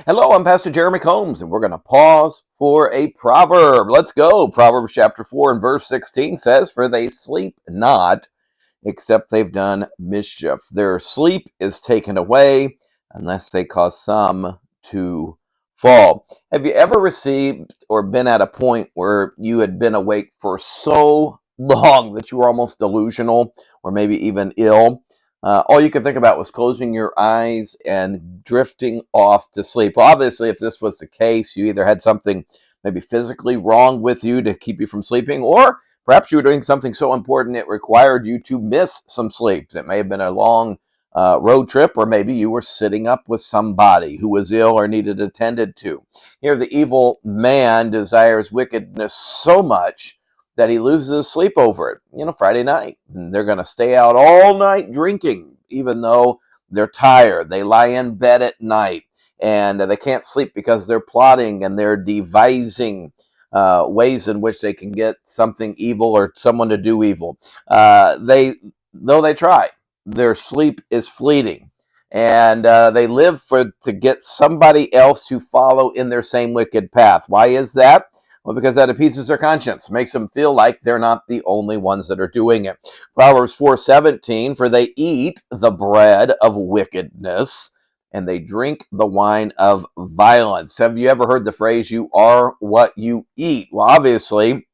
Hello, I'm Pastor Jeremy Combs, and we're going to pause for a proverb. Let's go. Proverbs chapter 4 and verse 16 says, "For they sleep not, except they've done mischief. Their sleep is taken away unless they cause some to fall." Have you ever received or been at a point where you had been awake for so long that you were almost delusional or maybe even ill? All you could think about was closing your eyes and drifting off to sleep. Well, obviously, if this was the case, you either had something maybe physically wrong with you to keep you from sleeping, or perhaps you were doing something so important it required you to miss some sleep. It may have been a long road trip, or maybe you were sitting up with somebody who was ill or needed attended to. Here, the evil man desires wickedness so much that he loses sleep over it. Friday night, and they're going to stay out all night drinking, even though they're tired. They lie in bed at night, and they can't sleep because they're plotting and they're devising ways in which they can get something evil or someone to do evil. Though they try, their sleep is fleeting, and they live to get somebody else to follow in their same wicked path. Why is that? Well, because that appeases their conscience, makes them feel like they're not the only ones that are doing it. Proverbs 4:17, "For they eat the bread of wickedness, and they drink the wine of violence." Have you ever heard the phrase, "You are what you eat"? Well, obviously,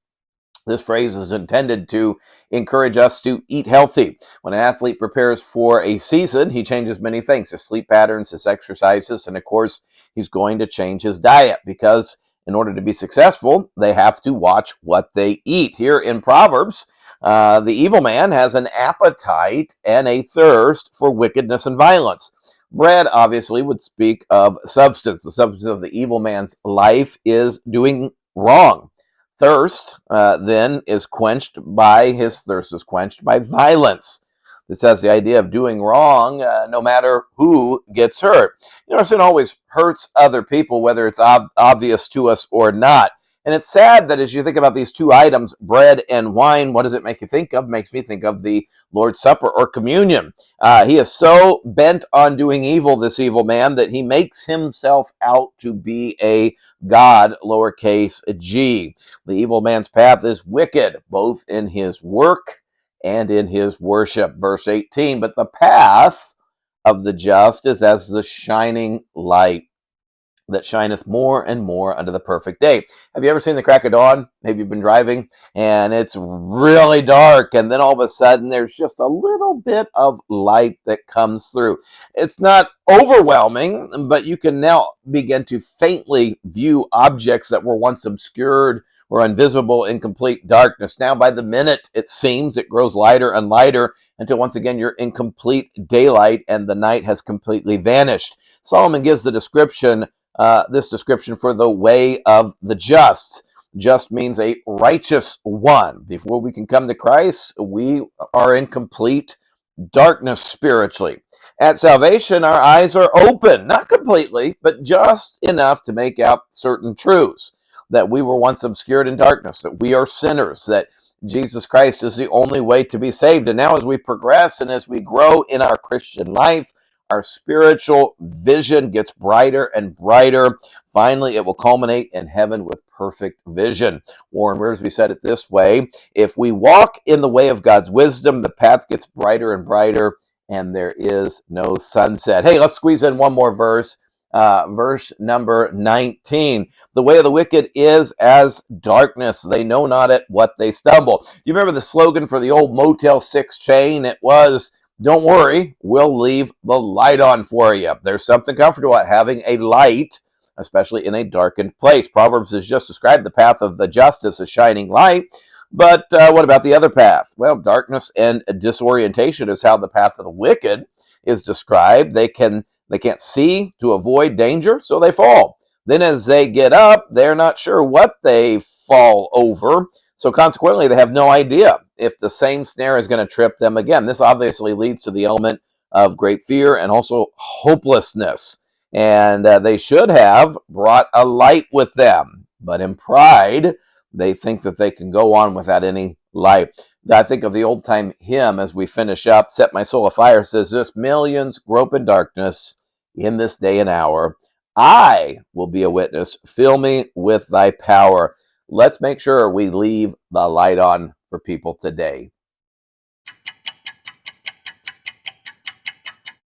this phrase is intended to encourage us to eat healthy. When an athlete prepares for a season, he changes many things: his sleep patterns, his exercises, and of course, he's going to change his diet, because in order to be successful, they have to watch what they eat. Here in Proverbs, the evil man has an appetite and a thirst for wickedness and violence. Bread obviously would speak of substance. The substance of the evil man's life is doing wrong. Thirst then is quenched by his thirst is quenched by violence. This has the idea of doing wrong, no matter who gets hurt. Sin always hurts other people, whether it's obvious to us or not. And it's sad that as you think about these two items, bread and wine, what does it make you think of? It makes me think of the Lord's Supper or communion. He is so bent on doing evil, this evil man, that he makes himself out to be a God, lowercase g. The evil man's path is wicked, both in his work and in his worship. Verse 18, "But the path of the just is as the shining light that shineth more and more unto the perfect day." Have you ever seen the crack of dawn? Maybe you've been driving and it's really dark, and then all of a sudden there's just a little bit of light that comes through. It's not overwhelming, but you can now begin to faintly view objects that were once obscured or invisible in complete darkness. Now, by the minute, it seems it grows lighter and lighter until once again you're in complete daylight and the night has completely vanished. Solomon gives this description for the way of the just. Just means a righteous one. Before we can come to Christ, we are in complete darkness spiritually. At salvation, our eyes are open, not completely, but just enough to make out certain truths: that we were once obscured in darkness, that we are sinners, that Jesus Christ is the only way to be saved. And now as we progress and as we grow in our Christian life, our spiritual vision gets brighter and brighter. Finally, it will culminate in heaven with perfect vision. Warren Wiersbe said it this way: "If we walk in the way of God's wisdom, the path gets brighter and brighter, and there is no sunset." Hey, let's squeeze in one more verse. Verse number 19. "The way of the wicked is as darkness. They know not at what they stumble." Do you remember the slogan for the old Motel 6 chain? It was, "Don't worry, we'll leave the light on for you." There's something comfortable about having a light, especially in a darkened place. Proverbs has just described the path of the just as a shining light. But what about the other path? Well, darkness and disorientation is how the path of the wicked is described. They can't see to avoid danger, so they fall. Then as they get up, they're not sure what they fall over. So consequently, they have no idea if the same snare is going to trip them again. This obviously leads to the element of great fear and also hopelessness. And they should have brought a light with them, but in pride, they think that they can go on without any light. I think of the old time hymn as we finish up. "Set my soul afire," says this: "Millions grope in darkness in this day and hour. I will be a witness. Fill me with thy power. Let's make sure we leave the light on for people today.